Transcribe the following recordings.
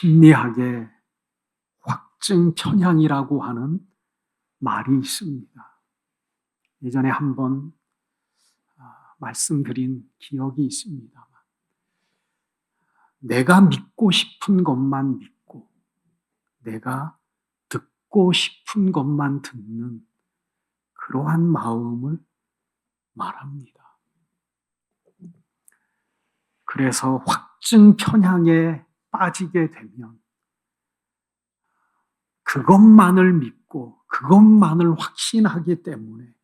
심리학에 확증 편향이라고 하는 말이 있습니다. 예전에 한번 말씀드린 기억이 있습니다. 내가 믿고 싶은 것만 믿고 내가 듣고 싶은 것만 듣는 그러한 마음을 말합니다. 그래서 확증 편향에 빠지게 되면 그것만을 믿고 그것만을 확신하기 때문에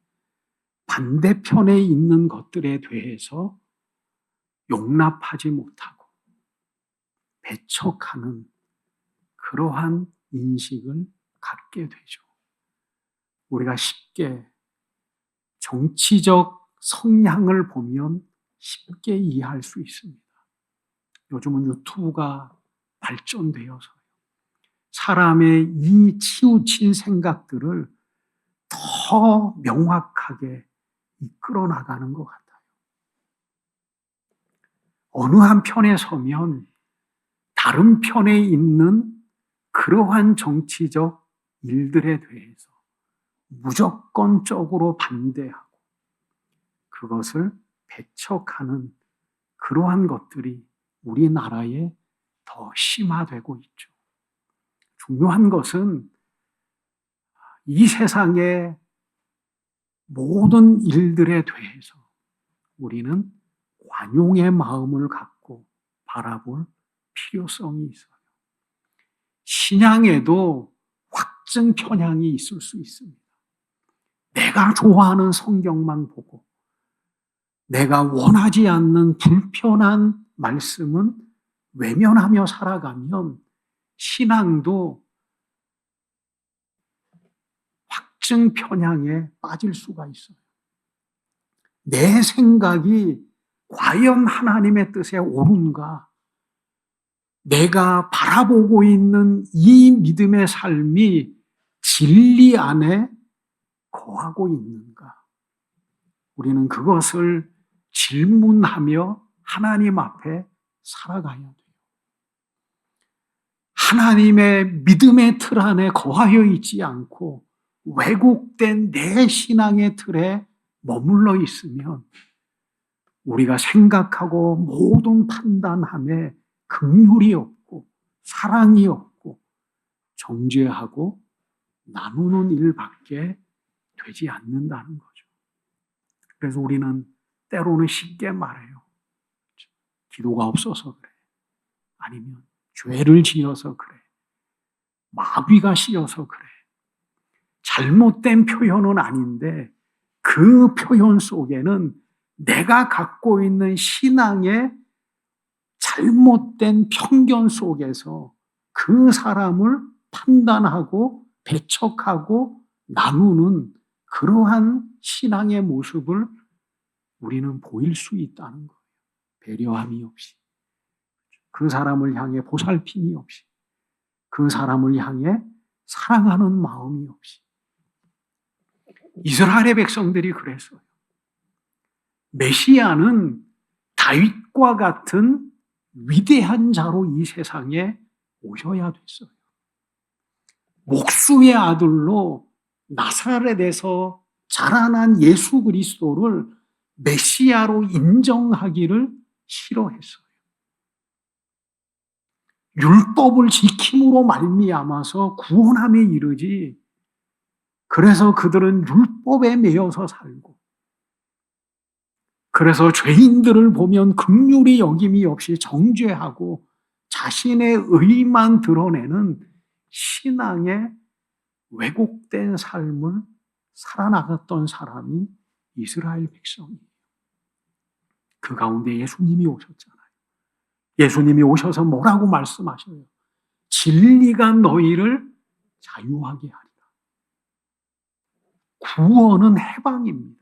반대편에 있는 것들에 대해서 용납하지 못하고 배척하는 그러한 인식을 갖게 되죠. 우리가 쉽게 정치적 성향을 보면 쉽게 이해할 수 있습니다. 요즘은 유튜브가 발전되어서요. 사람의 이 치우친 생각들을 더 명확하게 이끌어 나가는 것 같아요. 어느 한 편에 서면 다른 편에 있는 그러한 정치적 일들에 대해서 무조건적으로 반대하고 그것을 배척하는 그러한 것들이 우리나라에 더 심화되고 있죠. 중요한 것은 이 세상의 모든 일들에 대해서 우리는 관용의 마음을 갖고 바라볼 필요성이 있어요. 신앙에도 확증 편향이 있을 수 있습니다. 내가 좋아하는 성경만 보고 내가 원하지 않는 불편한 말씀은 외면하며 살아가면 신앙도 확증 편향에 빠질 수가 있어요. 내 생각이 과연 하나님의 뜻에 옳은가? 내가 바라보고 있는 이 믿음의 삶이 진리 안에 거하고 있는가? 우리는 그것을 질문하며 하나님 앞에 살아가야 돼요. 하나님의 믿음의 틀 안에 거하여 있지 않고 왜곡된 내 신앙의 틀에 머물러 있으면 우리가 생각하고 모든 판단함에 긍휼이 없고 사랑이 없고 정죄하고 나누는 일밖에 되지 않는다는 거죠. 그래서 우리는 때로는 쉽게 말해요. 기도가 없어서 그래. 아니면 죄를 지어서 그래. 마귀가 씌어서 그래. 잘못된 표현은 아닌데 그 표현 속에는 내가 갖고 있는 신앙의 잘못된 편견 속에서 그 사람을 판단하고 배척하고 나누는 그러한 신앙의 모습을 우리는 보일 수 있다는 거예요. 배려함이 없이. 그 사람을 향해 보살핌이 없이. 그 사람을 향해 사랑하는 마음이 없이. 이스라엘의 백성들이 그랬어요. 메시아는 다윗과 같은 위대한 자로 이 세상에 오셔야 됐어요. 목수의 아들로 나사렛에서 자라난 예수 그리스도를 메시아로 인정하기를 싫어했어요. 율법을 지킴으로 말미암아서 구원함에 이르지. 그래서 그들은 율법에 매여서 살고 그래서 죄인들을 보면 긍휼히 여김이 없이 정죄하고 자신의 의만 드러내는 신앙의 왜곡된 삶을 살아나갔던 사람이 이스라엘 백성이에요. 그 가운데 예수님이 오셨잖아요. 예수님이 오셔서 뭐라고 말씀하셔요? 진리가 너희를 자유하게 하리라. 구원은 해방입니다.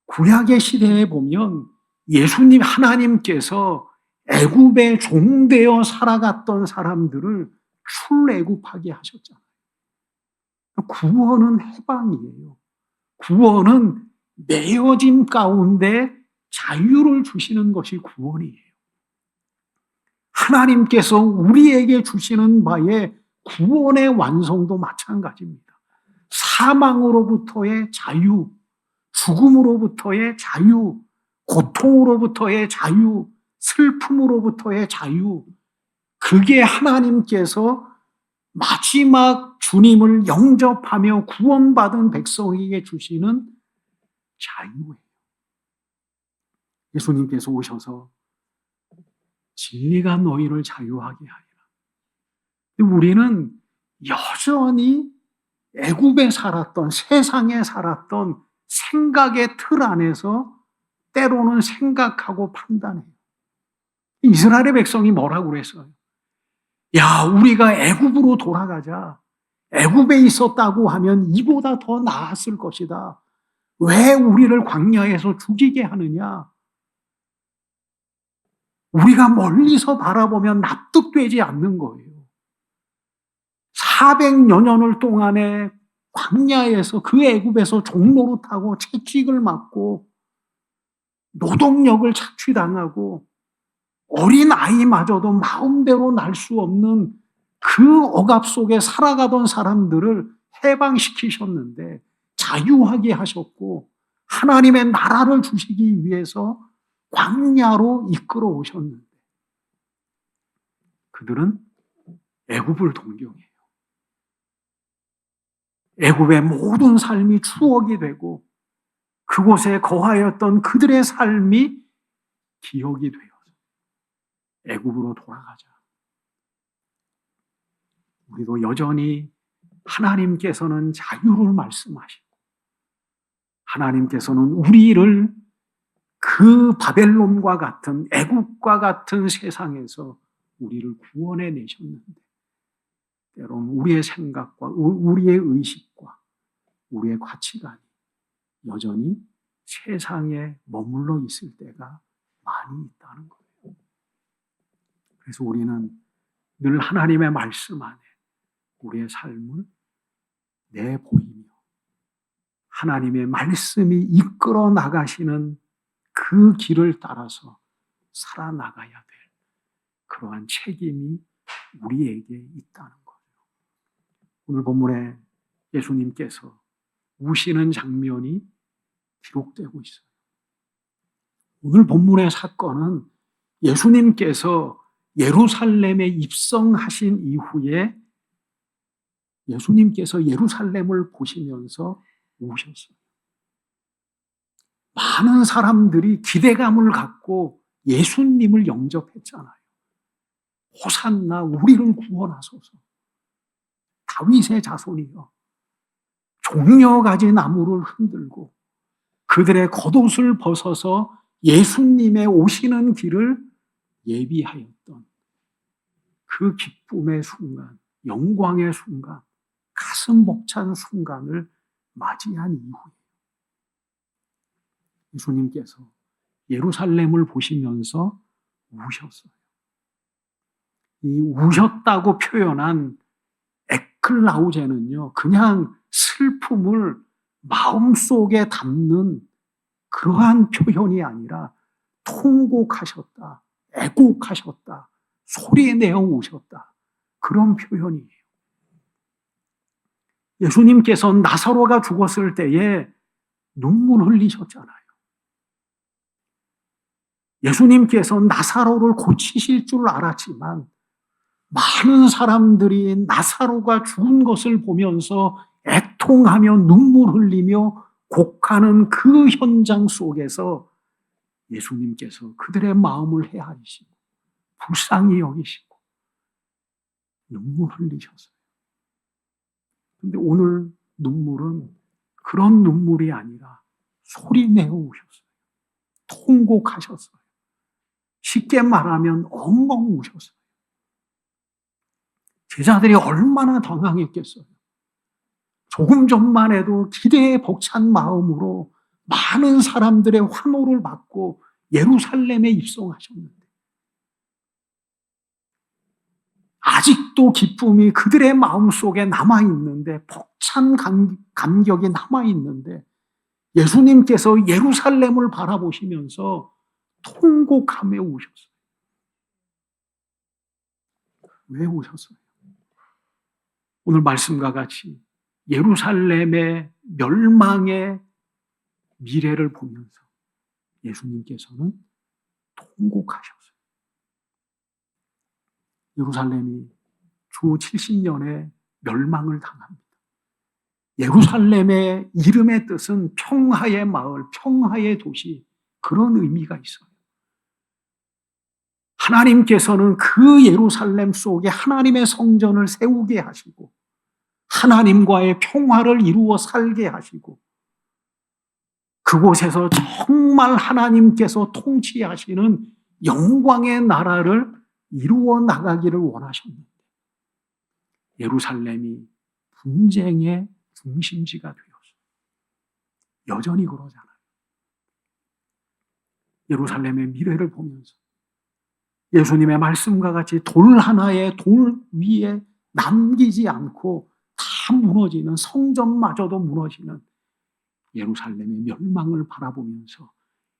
구약의 시대에 보면 예수님 하나님께서 애굽에 종되어 살아갔던 사람들을 출애굽하게 하셨잖아요. 구원은 해방이에요. 구원은 매여짐 가운데 자유를 주시는 것이 구원이에요. 하나님께서 우리에게 주시는 바의 구원의 완성도 마찬가지입니다. 사망으로부터의 자유, 죽음으로부터의 자유, 고통으로부터의 자유, 슬픔으로부터의 자유, 그게 하나님께서 마지막 주님을 영접하며 구원받은 백성에게 주시는 자유예요. 예수님께서 오셔서 진리가 너희를 자유하게 하리라. 우리는 여전히 애굽에 살았던, 세상에 살았던 생각의 틀 안에서 때로는 생각하고 판단해요. 이스라엘의 백성이 뭐라고 그랬어요? 야, 우리가 애굽으로 돌아가자. 애굽에 있었다고 하면 이보다 더 나았을 것이다. 왜 우리를 광야에서 죽이게 하느냐? 우리가 멀리서 바라보면 납득되지 않는 거예요. 400여 년을 동안에 광야에서 그 애굽에서 종로로 타고 채찍을 맞고 노동력을 착취당하고 어린 아이마저도 마음대로 날 수 없는 그 억압 속에 살아가던 사람들을 해방시키셨는데 자유하게 하셨고 하나님의 나라를 주시기 위해서 광야로 이끌어 오셨는데 그들은 애굽을 동경해요. 애굽의 모든 삶이 추억이 되고 그곳에 거하였던 그들의 삶이 기억이 되어서 애굽으로 돌아가자. 우리도 여전히 하나님께서는 자유를 말씀하시고 하나님께서는 우리를 그 바벨론과 같은 애국과 같은 세상에서 우리를 구원해 내셨는데 때로는 우리의 생각과 우리의 의식과 우리의 가치관이 여전히 세상에 머물러 있을 때가 많이 있다는 거예요. 그래서 우리는 늘 하나님의 말씀 안에 우리의 삶을 내보이며 하나님의 말씀이 이끌어 나가시는 그 길을 따라서 살아나가야 될 그러한 책임이 우리에게 있다는 거예요. 오늘 본문에 예수님께서 우시는 장면이 기록되고 있어요. 오늘 본문의 사건은 예수님께서 예루살렘에 입성하신 이후에 예수님께서 예루살렘을 보시면서 우셨어요. 많은 사람들이 기대감을 갖고 예수님을 영접했잖아요. 호산나 우리를 구원하소서. 다윗의 자손이여. 종려가지 나무를 흔들고 그들의 겉옷을 벗어서 예수님의 오시는 길을 예비하였던 그 기쁨의 순간, 영광의 순간, 가슴 벅찬 순간을 맞이한 이후에 예수님께서 예루살렘을 보시면서 우셨어요. 이 우셨다고 표현한 에클라우제는요, 그냥 슬픔을 마음속에 담는 그러한 표현이 아니라 통곡하셨다, 애곡하셨다, 소리내어 우셨다. 그런 표현이에요. 예수님께서 나사로가 죽었을 때에 눈물 흘리셨잖아요. 예수님께서 나사로를 고치실 줄 알았지만 많은 사람들이 나사로가 죽은 것을 보면서 애통하며 눈물 흘리며 곡하는 그 현장 속에서 예수님께서 그들의 마음을 헤아리시고 불쌍히 여기시고 눈물 흘리셨어요. 그런데 오늘 눈물은 그런 눈물이 아니라 소리내어 우셨어요. 통곡하셨어요. 쉽게 말하면 엉엉 우셨어요. 제자들이 얼마나 당황했겠어요. 조금 전만 해도 기대에 벅찬 마음으로 많은 사람들의 환호를 받고 예루살렘에 입성하셨는데 아직도 기쁨이 그들의 마음속에 남아있는데 벅찬 감격이 남아있는데 예수님께서 예루살렘을 바라보시면서 통곡하며 우셨어요. 왜 오셨어요? 오늘 말씀과 같이 예루살렘의 멸망의 미래를 보면서 예수님께서는 통곡하셨어요. 예루살렘이 주 70년에 멸망을 당합니다. 예루살렘의 이름의 뜻은 평화의 마을, 평화의 도시, 그런 의미가 있어요. 하나님께서는 그 예루살렘 속에 하나님의 성전을 세우게 하시고 하나님과의 평화를 이루어 살게 하시고 그곳에서 정말 하나님께서 통치하시는 영광의 나라를 이루어 나가기를 원하셨는데 예루살렘이 분쟁의 중심지가 되었어요. 여전히 그러잖아요. 예루살렘의 미래를 보면서 예수님의 말씀과 같이 돌 하나의 돌 위에 남기지 않고 다 무너지는, 성전마저도 무너지는 예루살렘의 멸망을 바라보면서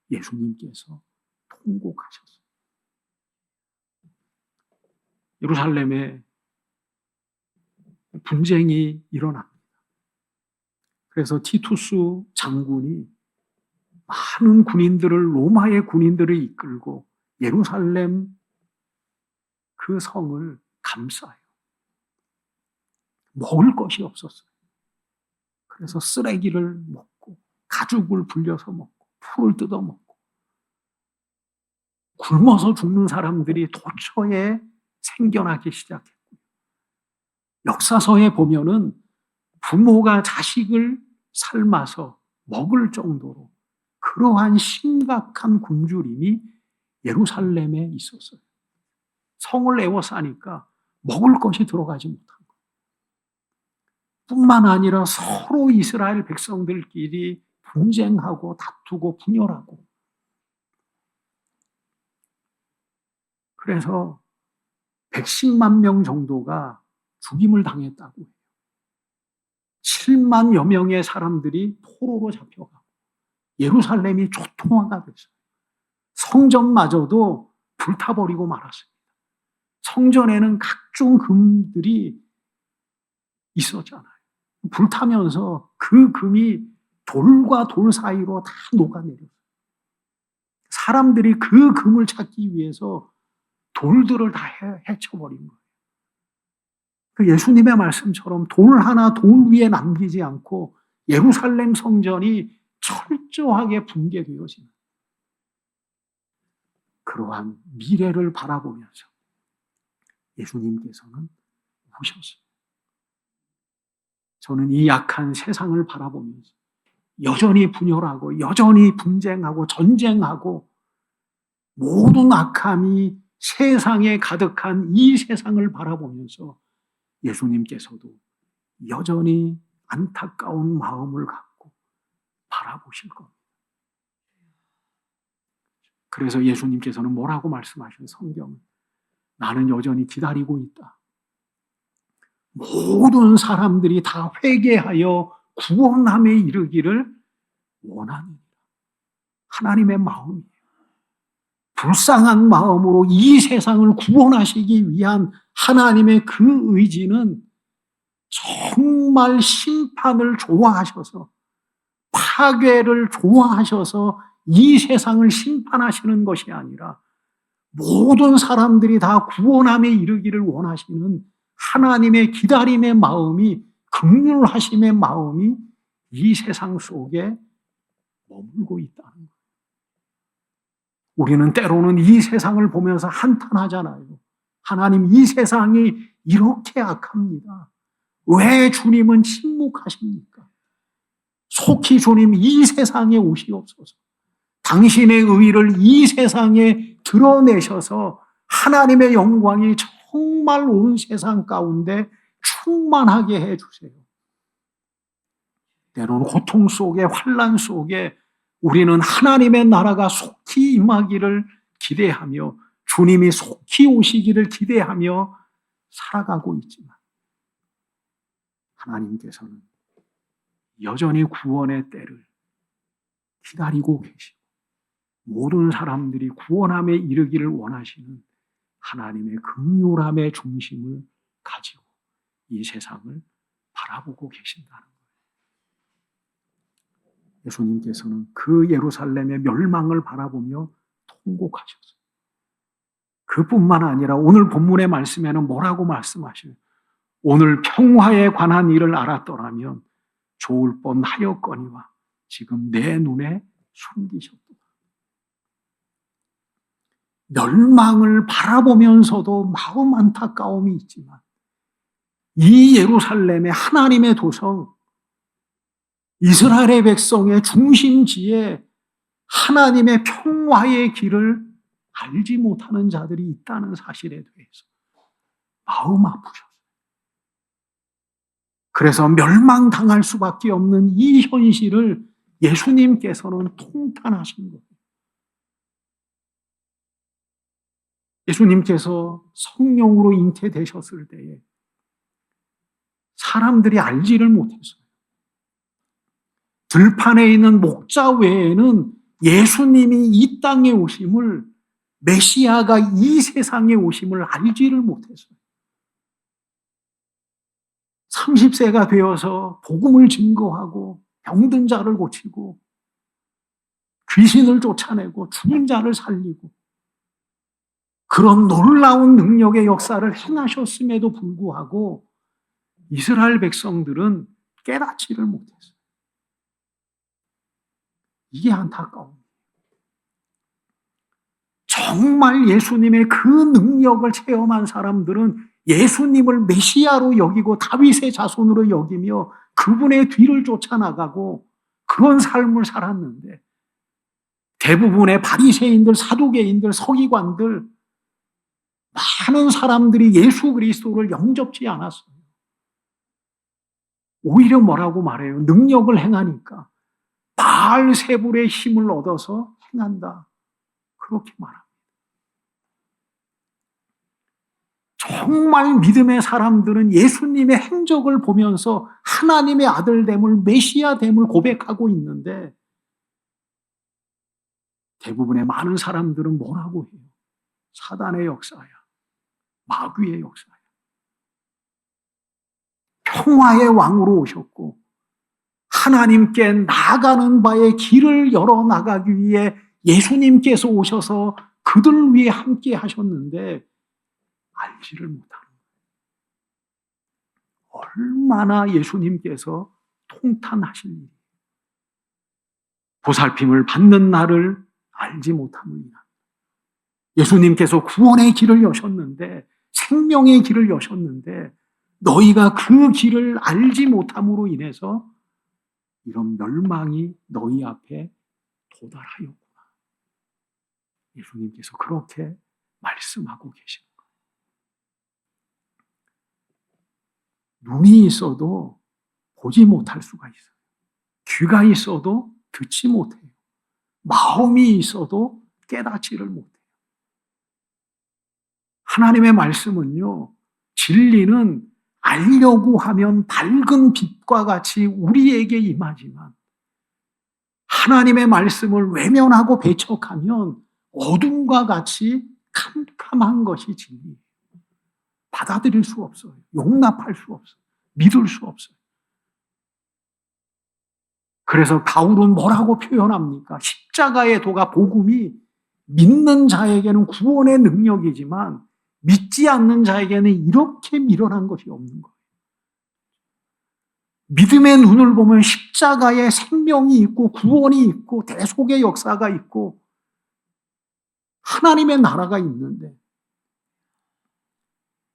예수님께서 통곡하셨어요. 예루살렘에 분쟁이 일어납니다. 그래서 티투스 장군이 많은 군인들을, 로마의 군인들을 이끌고 예루살렘 그 성을 감싸요. 먹을 것이 없었어요. 그래서 쓰레기를 먹고 가죽을 불려서 먹고 풀을 뜯어 먹고 굶어서 죽는 사람들이 도처에 생겨나기 시작했고 역사서에 보면은 부모가 자식을 삶아서 먹을 정도로 그러한 심각한 굶주림이 예루살렘에 있었어요. 성을 에워싸니까 먹을 것이 들어가지 못한 거예요. 뿐만 아니라 서로 이스라엘 백성들끼리 분쟁하고 다투고 분열하고 그래서 110만 명 정도가 죽임을 당했다고 해요. 7만여 명의 사람들이 포로로 잡혀가고 예루살렘이 초토화가 됐어요. 성전마저도 불타버리고 말았습니다. 성전에는 각종 금들이 있었잖아요. 불타면서 그 금이 돌과 돌 사이로 다 녹아내렸어요. 사람들이 그 금을 찾기 위해서 돌들을 다 헤쳐버린 거예요. 그 예수님의 말씀처럼 돌 하나 돌 위에 남기지 않고 예루살렘 성전이 철저하게 붕괴되어지는 그러한 미래를 바라보면서 예수님께서는 오셨어요. 저는 이 약한 세상을 바라보면서 여전히 분열하고 여전히 분쟁하고 전쟁하고 모든 악함이 세상에 가득한 이 세상을 바라보면서 예수님께서도 여전히 안타까운 마음을 갖고 바라보실 겁니다. 그래서 예수님께서는 뭐라고 말씀하신 성경은 나는 여전히 기다리고 있다. 모든 사람들이 다 회개하여 구원함에 이르기를 원하느니라. 하나님의 마음이에요. 불쌍한 마음으로 이 세상을 구원하시기 위한 하나님의 그 의지는 정말 심판을 좋아하셔서 파괴를 좋아하셔서 이 세상을 심판하시는 것이 아니라 모든 사람들이 다 구원함에 이르기를 원하시는 하나님의 기다림의 마음이, 긍휼하심의 마음이 이 세상 속에 머물고 있다는 거예요. 우리는 때로는 이 세상을 보면서 한탄하잖아요. 하나님, 이 세상이 이렇게 악합니다. 왜 주님은 침묵하십니까? 속히 주님 이 세상에 오시옵소서. 당신의 의를 이 세상에 드러내셔서 하나님의 영광이 정말 온 세상 가운데 충만하게 해주세요. 때로는 고통 속에, 환난 속에 우리는 하나님의 나라가 속히 임하기를 기대하며 주님이 속히 오시기를 기대하며 살아가고 있지만 하나님께서는 여전히 구원의 때를 기다리고 계시고 모든 사람들이 구원함에 이르기를 원하시는 하나님의 긍휼함의 중심을 가지고 이 세상을 바라보고 계신다는 거예요. 예수님께서는 그 예루살렘의 멸망을 바라보며 통곡하셨어요. 그뿐만 아니라 오늘 본문의 말씀에는 뭐라고 말씀하셔요? 오늘 평화에 관한 일을 알았더라면 좋을 뻔하였거니와 지금 내 눈에 숨기셨도다. 멸망을 바라보면서도 마음 안타까움이 있지만 이 예루살렘의 하나님의 도성, 이스라엘의 백성의 중심지에 하나님의 평화의 길을 알지 못하는 자들이 있다는 사실에 대해서 마음 아프셨어요. 그래서 멸망당할 수밖에 없는 이 현실을 예수님께서는 통탄하신 거예요. 예수님께서 성령으로 잉태되셨을 때에 사람들이 알지를 못했어요. 들판에 있는 목자 외에는 예수님이 이 땅에 오심을, 메시아가 이 세상에 오심을 알지를 못했어요. 30세가 되어서 복음을 증거하고 병든 자를 고치고 귀신을 쫓아내고 죽은 자를 살리고 그런 놀라운 능력의 역사를 행하셨음에도 불구하고 이스라엘 백성들은 깨닫지를 못했어요. 이게 안타까워요. 정말 예수님의 그 능력을 체험한 사람들은 예수님을 메시아로 여기고 다윗의 자손으로 여기며 그분의 뒤를 쫓아나가고 그런 삶을 살았는데 대부분의 바리새인들, 사두개인들, 서기관들 많은 사람들이 예수 그리스도를 영접지 않았어요. 오히려 뭐라고 말해요? 능력을 행하니까 바알세불의 힘을 얻어서 행한다. 그렇게 말합니다. 정말 믿음의 사람들은 예수님의 행적을 보면서 하나님의 아들됨을, 메시아됨을 고백하고 있는데 대부분의 많은 사람들은 뭐라고 해요? 사단의 역사야. 마귀의 역사야. 평화의 왕으로 오셨고 하나님께 나아가는 바에 길을 열어나가기 위해 예수님께서 오셔서 그들 위해 함께 하셨는데 알지를 못하는 거예요. 얼마나 예수님께서 통탄하신 일이에요. 보살핌을 받는 날을 알지 못함이나 예수님께서 구원의 길을 여셨는데 생명의 길을 여셨는데 너희가 그 길을 알지 못함으로 인해서 이런 멸망이 너희 앞에 도달하였구나. 예수님께서 그렇게 말씀하고 계십니다. 눈이 있어도 보지 못할 수가 있어요. 귀가 있어도 듣지 못해요. 마음이 있어도 깨닫지를 못해요. 하나님의 말씀은요, 진리는 알려고 하면 밝은 빛과 같이 우리에게 임하지만 하나님의 말씀을 외면하고 배척하면 어둠과 같이 캄캄한 것이 진리예요. 받아들일 수 없어요. 용납할 수 없어요. 믿을 수 없어요. 그래서 바울은 뭐라고 표현합니까? 십자가의 도가 복음이 믿는 자에게는 구원의 능력이지만 믿지 않는 자에게는 이렇게 미련한 것이 없는 거예요. 믿음의 눈을 보면 십자가에 생명이 있고 구원이 있고 대속의 역사가 있고 하나님의 나라가 있는데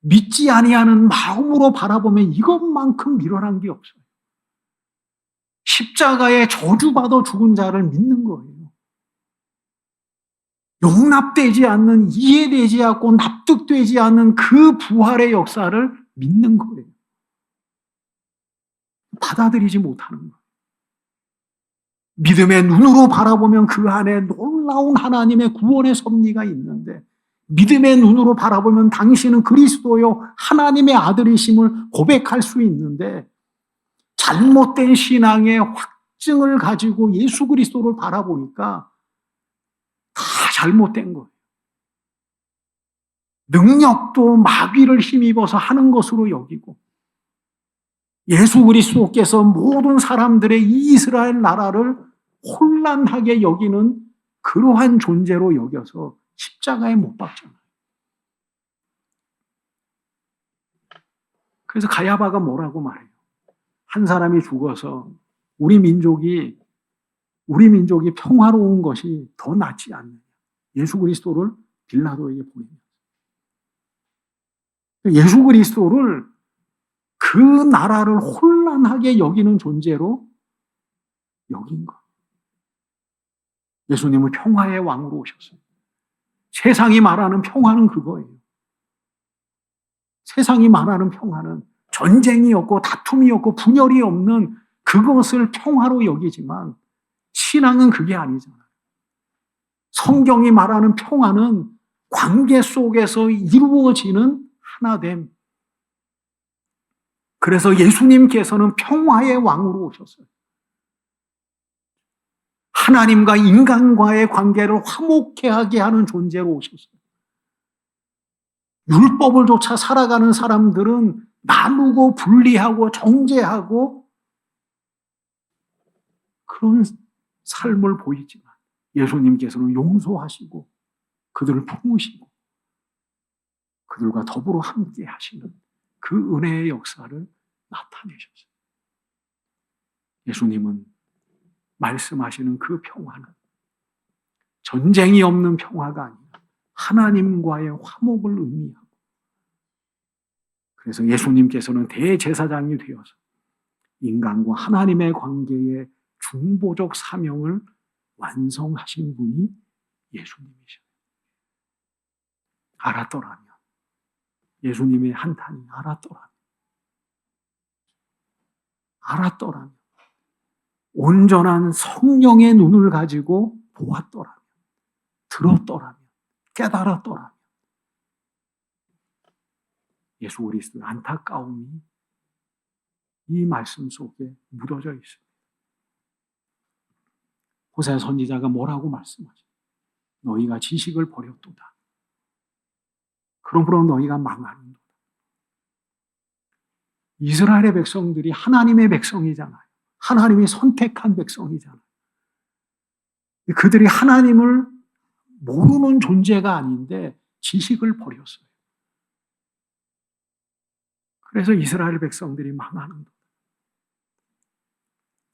믿지 아니하는 마음으로 바라보면 이것만큼 미련한 게 없어요. 십자가에 저주받아 죽은 자를 믿는 거예요. 용납되지 않는, 이해되지 않고 납득되지 않는 그 부활의 역사를 믿는 거예요. 받아들이지 못하는 거예요. 믿음의 눈으로 바라보면 그 안에 놀라운 하나님의 구원의 섭리가 있는데 믿음의 눈으로 바라보면 당신은 그리스도요 하나님의 아들이심을 고백할 수 있는데 잘못된 신앙의 확증을 가지고 예수 그리스도를 바라보니까 다 잘못된 거예요. 능력도 마귀를 힘입어서 하는 것으로 여기고 예수 그리스도께서 모든 사람들의 이 이스라엘 나라를 혼란하게 여기는 그러한 존재로 여겨서 십자가에 못 박잖아요. 그래서 가야바가 뭐라고 말해요? 한 사람이 죽어서 우리 민족이 평화로운 것이 더 낫지 않느냐. 예수 그리스도를 빌라도에게 보내면. 예수 그리스도를 그 나라를 혼란하게 여기는 존재로 여긴 것. 예수님은 평화의 왕으로 오셨어요. 세상이 말하는 평화는 그거예요. 세상이 말하는 평화는 전쟁이 없고 다툼이 없고 분열이 없는 그것을 평화로 여기지만 신앙은 그게 아니잖아요. 성경이 말하는 평화는 관계 속에서 이루어지는 하나됨. 그래서 예수님께서는 평화의 왕으로 오셨어요. 하나님과 인간과의 관계를 화목해 하게 하는 존재로 오셨어요. 율법을 쫓아 살아가는 사람들은 나누고 분리하고 정죄하고 그런 삶을 보이지만 예수님께서는 용서하시고 그들을 품으시고 그들과 더불어 함께 하시는 그 은혜의 역사를 나타내셨어요. 예수님은 말씀하시는 그 평화는 전쟁이 없는 평화가 아니라 하나님과의 화목을 의미하고 그래서 예수님께서는 대제사장이 되어서 인간과 하나님의 관계의 중보적 사명을 완성하신 분이 예수님이셔요. 알았더라면 예수님의 한탄이 알았더라면 온전한 성령의 눈을 가지고 보았더라면 들었더라면 깨달았더라면 예수 그리스도의 안타까움이 이 말씀 속에 묻어져 있습니다. 호세아 선지자가 뭐라고 말씀하죠? 너희가 지식을 버렸도다. 그러므로 너희가 망하는도다. 이스라엘의 백성들이 하나님의 백성이잖아요. 하나님이 선택한 백성이잖아요. 그들이 하나님을 모르는 존재가 아닌데 지식을 버렸어요. 그래서 이스라엘 백성들이 망하는 것.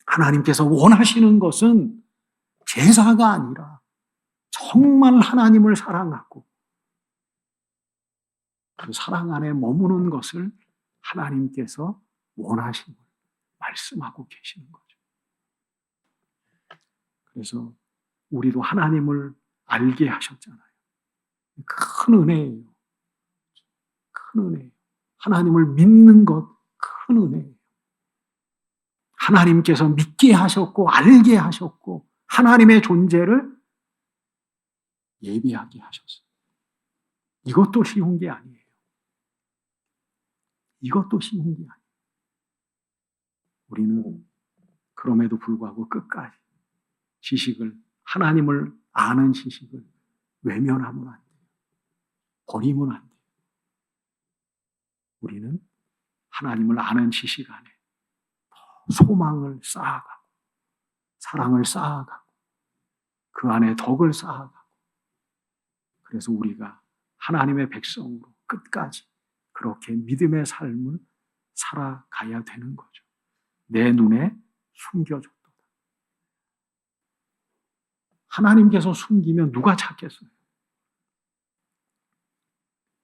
하나님께서 원하시는 것은 제사가 아니라 정말 하나님을 사랑하고 그 사랑 안에 머무는 것을 하나님께서 원하심을 말씀하고 계시는 거죠. 그래서 우리도 하나님을 알게 하셨잖아요. 큰 은혜예요. 큰 은혜예요. 하나님을 믿는 것 큰 은혜예요. 하나님께서 믿게 하셨고 알게 하셨고 하나님의 존재를 예비하게 하셨어요. 이것도 쉬운 게 아니에요. 이것도 쉬운 게 아니에요. 우리는 그럼에도 불구하고 끝까지 지식을 하나님을 아는 지식을 외면하면 안 돼요. 버리면 안 돼요. 우리는 하나님을 아는 지식 안에 소망을 쌓아가고 사랑을 쌓아가고 그 안에 덕을 쌓아가고 그래서 우리가 하나님의 백성으로 끝까지 그렇게 믿음의 삶을 살아가야 되는 거죠. 내 눈에 숨겨졌도다. 하나님께서 숨기면 누가 찾겠어요?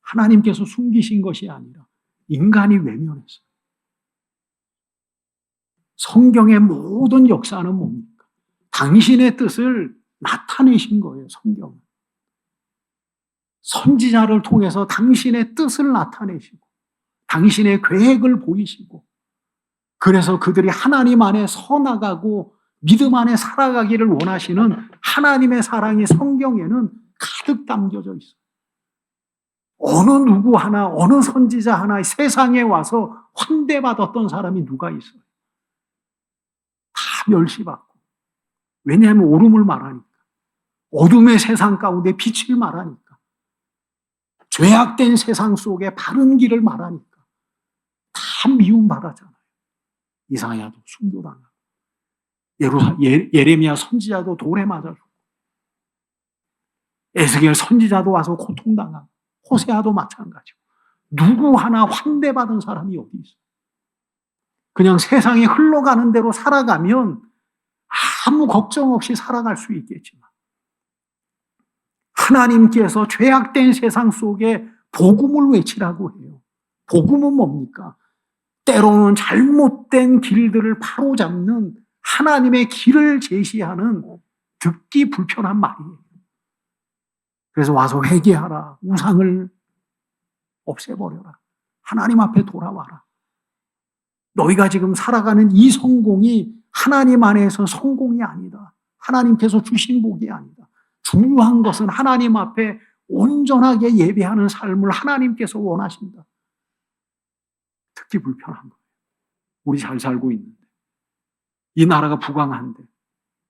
하나님께서 숨기신 것이 아니라 인간이 외면했어요. 성경의 모든 역사는 뭡니까? 당신의 뜻을 나타내신 거예요, 성경은. 선지자를 통해서 당신의 뜻을 나타내시고, 당신의 계획을 보이시고, 그래서 그들이 하나님 안에 서나가고 믿음 안에 살아가기를 원하시는 하나님의 사랑이 성경에는 가득 담겨져 있어요. 어느 누구 하나, 어느 선지자 하나 세상에 와서 환대받았던 사람이 누가 있어요? 다 멸시받고. 왜냐하면 오름을 말하니까. 어둠의 세상 가운데 빛을 말하니까. 죄악된 세상 속에 바른 길을 말하니까 다 미움받았잖아요. 이사야도 순교당하고 예레미야 선지자도 돌에 맞아 죽고 에스겔 선지자도 와서 고통당하고 호세아도 마찬가지고 누구 하나 환대받은 사람이 어디 있어요? 그냥 세상이 흘러가는 대로 살아가면 아무 걱정 없이 살아갈 수 있겠지만 하나님께서 죄악된 세상 속에 복음을 외치라고 해요. 복음은 뭡니까? 때로는 잘못된 길들을 바로잡는 하나님의 길을 제시하는 듣기 불편한 말이에요. 그래서 와서 회개하라. 우상을 없애버려라. 하나님 앞에 돌아와라. 너희가 지금 살아가는 이 성공이 하나님 안에서 성공이 아니다. 하나님께서 주신 복이 아니다. 중요한 것은 하나님 앞에 온전하게 예배하는 삶을 하나님께서 원하신다. 듣기 불편한 거예요. 우리 잘 살고 있는데. 이 나라가 부강한데.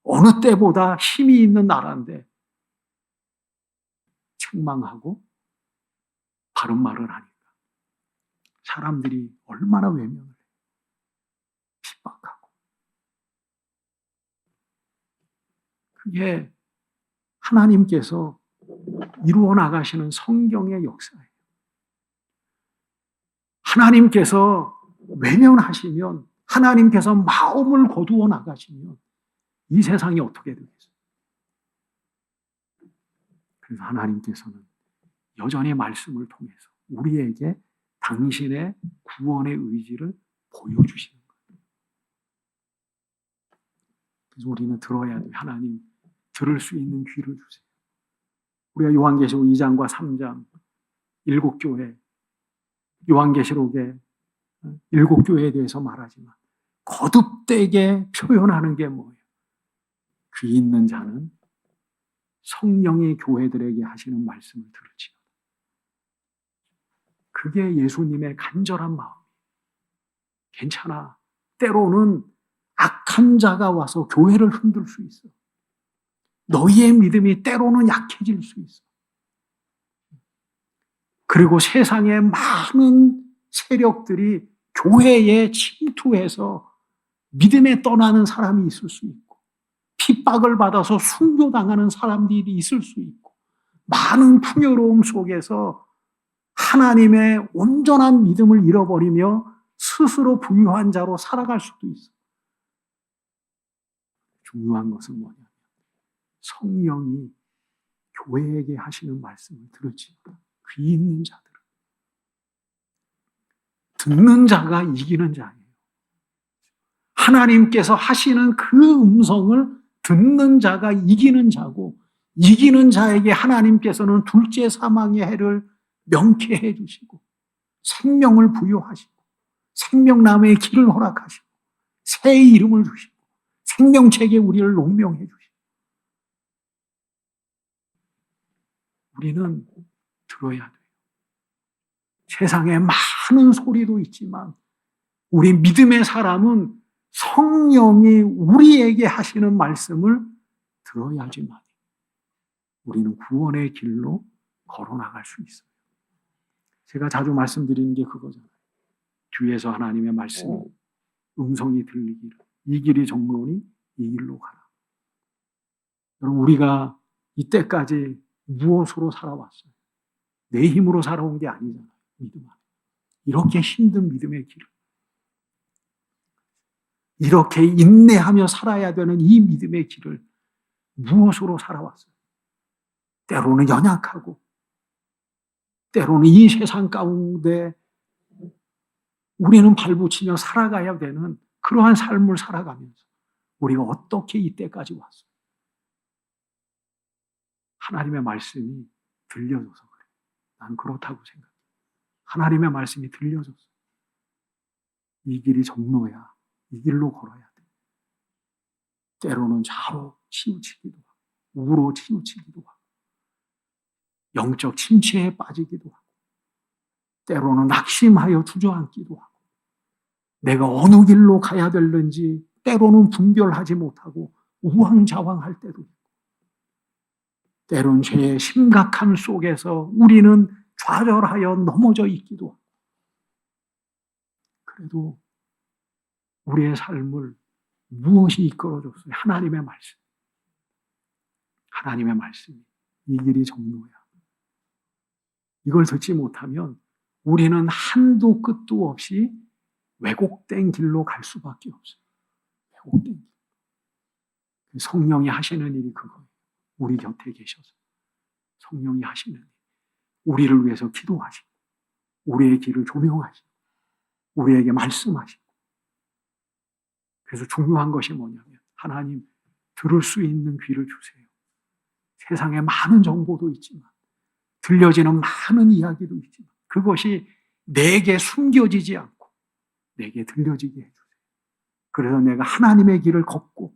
어느 때보다 힘이 있는 나라인데. 책망하고 바른 말을 하니까. 사람들이 얼마나 외면을 해요. 핍박하고. 그게 하나님께서 이루어 나가시는 성경의 역사예요. 하나님께서 외면하시면, 하나님께서 마음을 거두어 나가시면 이 세상이 어떻게 되겠어요? 그래서 하나님께서는 여전히 말씀을 통해서 우리에게 당신의 구원의 의지를 보여주시는 거예요. 그래서 우리는 들어야 돼요. 하나님, 들을 수 있는 귀를 주세요. 우리가 요한계시록 2장과 3장 7교회, 요한계시록의 7교회에 대해서 말하지만 거듭되게 표현하는 게 뭐예요? 귀 있는 자는 성령의 교회들에게 하시는 말씀을 들을지어다. 그게 예수님의 간절한 마음이에요. 괜찮아. 때로는 악한 자가 와서 교회를 흔들 수 있어. 너희의 믿음이 때로는 약해질 수 있어. 그리고 세상의 많은 세력들이 교회에 침투해서 믿음에 떠나는 사람이 있을 수 있고, 핍박을 받아서 순교당하는 사람들이 있을 수 있고, 많은 풍요로움 속에서 하나님의 온전한 믿음을 잃어버리며 스스로 부유한 자로 살아갈 수도 있어. 중요한 것은 뭐냐면 성령이 교회에게 하시는 말씀을 들을지어다. 귀 있는 자들은. 듣는 자가 이기는 자예요. 하나님께서 하시는 그 음성을 듣는 자가 이기는 자고, 이기는 자에게 하나님께서는 둘째 사망의 해를 명쾌해 주시고 생명을 부여하시고 생명나무의 길을 허락하시고 새 이름을 주시고 생명책에 우리를 농명해 주시고, 우리는 들어야 돼요. 세상에 많은 소리도 있지만 우리 믿음의 사람은 성령이 우리에게 하시는 말씀을 들어야지만 우리는 구원의 길로 걸어나갈 수 있어요. 제가 자주 말씀드리는 게 그거잖아요. 뒤에서 하나님의 말씀이 음성이 들리기를 이 길이 정로니 이 길로 가라. 여러분, 우리가 이때까지 무엇으로 살아왔어요? 내 힘으로 살아온 게 아니잖아요. 믿음 안에. 이렇게 힘든 믿음의 길을, 이렇게 인내하며 살아야 되는 이 믿음의 길을 무엇으로 살아왔어요? 때로는 연약하고, 때로는 이 세상 가운데 우리는 발붙이며 살아가야 되는 그러한 삶을 살아가면서 우리가 어떻게 이때까지 왔어요? 하나님의 말씀이 들려줘서 그래요. 난 그렇다고 생각해요. 하나님의 말씀이 들려줬어요. 이 길이 정로야. 이 길로 걸어야 돼. 때로는 좌로 치우치기도 하고, 우로 치우치기도 하고, 영적 침체에 빠지기도 하고, 때로는 낙심하여 주저앉기도 하고, 내가 어느 길로 가야 될는지 때로는 분별하지 못하고 우왕좌왕할 때도 있고, 때로는 죄의 심각함 속에서 우리는 좌절하여 넘어져 있기도 하고, 그래도 우리의 삶을 무엇이 이끌어줬어요? 하나님의 말씀. 하나님의 말씀이 이 길이 정로야. 이걸 듣지 못하면 우리는 한도 끝도 없이 왜곡된 길로 갈 수밖에 없어요. 왜곡된 길. 성령이 하시는 일이 그거예요. 우리 곁에 계셔서 성령이 하시는 일. 우리를 위해서 기도하시고, 우리의 길을 조명하시고, 우리에게 말씀하시고. 그래서 중요한 것이 뭐냐면, 하나님 들을 수 있는 귀를 주세요. 세상에 많은 정보도 있지만, 들려지는 많은 이야기도 있지만, 그것이 내게 숨겨지지 않고 내게 들려지게 해주세요. 그래서 내가 하나님의 길을 걷고,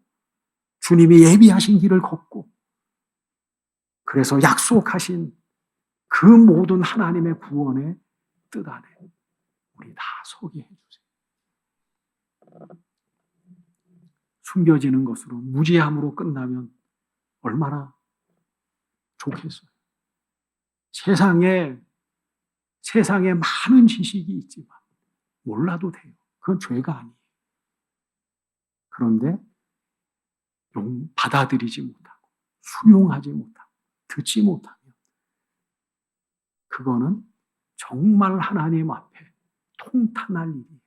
주님이 예비하신 길을 걷고, 그래서 약속하신 그 모든 하나님의 구원의 뜻 안에 우리 다 서게 해주세요. 숨겨지는 것으로, 무지함으로 끝나면 얼마나 좋겠어요. 세상에 많은 지식이 있지만 몰라도 돼요. 그건 죄가 아니에요. 그런데 받아들이지 못하고, 수용하지 못하고, 듣지 못하면 그거는 정말 하나님 앞에 통탄할 일이에요.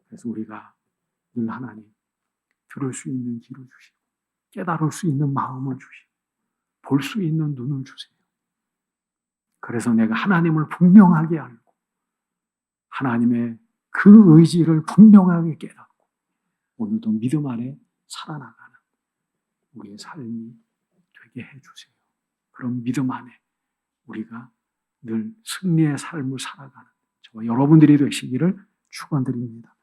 그래서 우리가 늘 하나님 들을 수 있는 귀를 주시고, 깨달을 수 있는 마음을 주시고, 볼 수 있는 눈을 주세요. 그래서 내가 하나님을 분명하게 알고, 하나님의 그 의지를 분명하게 깨닫고, 오늘도 믿음 안에 살아나가는 우리의 삶이 되게 해주세요. 그런 믿음 안에 우리가 늘 승리의 삶을 살아가는 저와 여러분들이 되시기를 축원드립니다.